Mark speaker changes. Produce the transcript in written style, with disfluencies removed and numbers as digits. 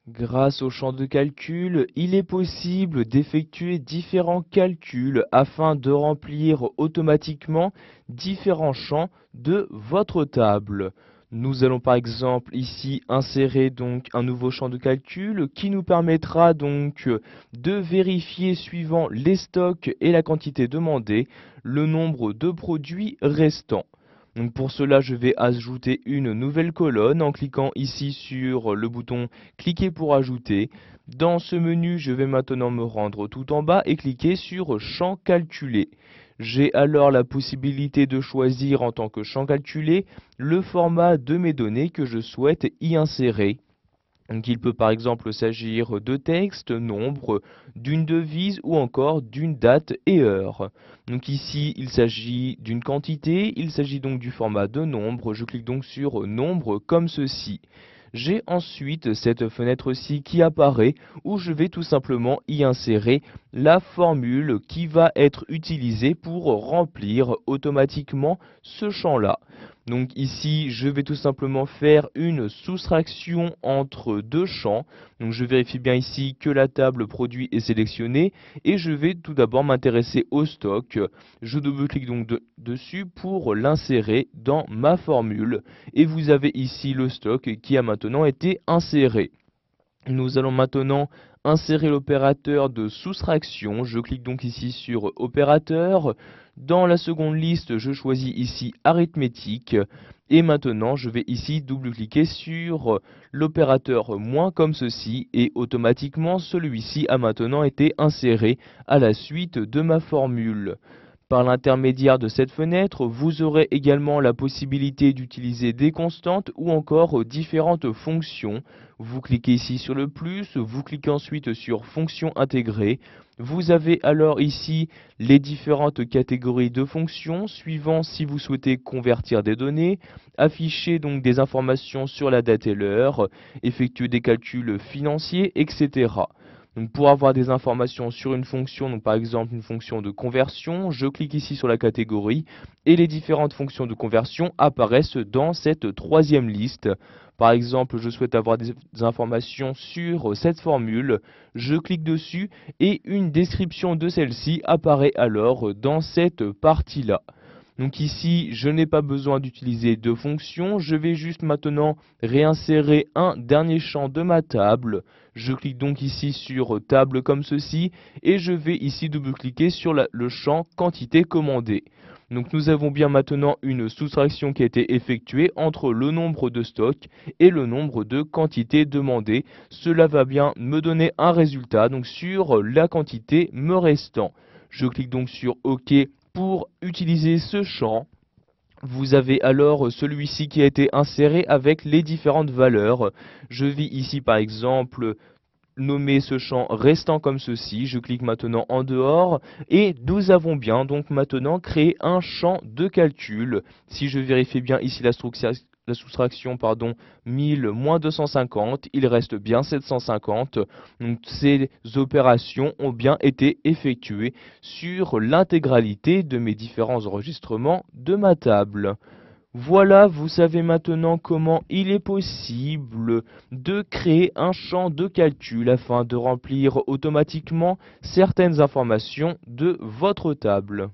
Speaker 1: Grâce au champ de calcul, il est possible d'effectuer différents calculs afin de remplir automatiquement différents champs de votre table. Nous allons par exemple ici insérer donc un nouveau champ de calcul qui nous permettra donc de vérifier suivant les stocks et la quantité demandée le nombre de produits restants. Donc pour cela, je vais ajouter une nouvelle colonne en cliquant ici sur le bouton cliquer pour ajouter. Dans ce menu, je vais maintenant me rendre tout en bas et cliquer sur champ calculé. J'ai alors la possibilité de choisir en tant que champ calculé le format de mes données que je souhaite y insérer. Donc il peut par exemple s'agir de texte, nombre, d'une devise ou encore d'une date et heure. Donc ici il s'agit d'une quantité, il s'agit donc du format de nombre. Je clique donc sur nombre comme ceci. J'ai ensuite cette fenêtre-ci qui apparaît où je vais tout simplement y insérer la formule qui va être utilisée pour remplir automatiquement ce champ-là. Donc ici, je vais tout simplement faire une soustraction entre deux champs. Donc je vérifie bien ici que la table produit est sélectionnée et je vais tout d'abord m'intéresser au stock. Je double-clique donc dessus pour l'insérer dans ma formule et vous avez ici le stock qui a maintenant été inséré. Nous allons maintenant insérer l'opérateur de soustraction. Je clique donc ici sur opérateur. Dans la seconde liste, je choisis ici arithmétique. Et maintenant, je vais ici double-cliquer sur l'opérateur moins comme ceci. Et automatiquement, celui-ci a maintenant été inséré à la suite de ma formule. Par l'intermédiaire de cette fenêtre, vous aurez également la possibilité d'utiliser des constantes ou encore différentes fonctions. Vous cliquez ici sur le plus, vous cliquez ensuite sur fonctions intégrées. Vous avez alors ici les différentes catégories de fonctions suivant si vous souhaitez convertir des données, afficher donc des informations sur la date et l'heure, effectuer des calculs financiers, etc. Donc pour avoir des informations sur une fonction, donc par exemple une fonction de conversion, je clique ici sur la catégorie et les différentes fonctions de conversion apparaissent dans cette troisième liste. Par exemple, je souhaite avoir des informations sur cette formule, je clique dessus et une description de celle-ci apparaît alors dans cette partie-là. Donc ici, je n'ai pas besoin d'utiliser de fonction. Je vais juste maintenant réinsérer un dernier champ de ma table. Je clique donc ici sur table comme ceci et je vais ici double-cliquer sur le champ quantité commandée. Donc nous avons bien maintenant une soustraction qui a été effectuée entre le nombre de stocks et le nombre de quantités demandées. Cela va bien me donner un résultat donc sur la quantité me restant. Je clique donc sur OK pour utiliser ce champ. Vous avez alors celui-ci qui a été inséré avec les différentes valeurs. Je vais ici par exemple nommer ce champ restant comme ceci. Je clique maintenant en dehors et nous avons bien donc maintenant créé un champ de calcul. Si je vérifie bien ici la soustraction, pardon, 1000 moins 250, il reste bien 750. Donc ces opérations ont bien été effectuées sur l'intégralité de mes différents enregistrements de ma table. Voilà, vous savez maintenant comment il est possible de créer un champ de calcul afin de remplir automatiquement certaines informations de votre table.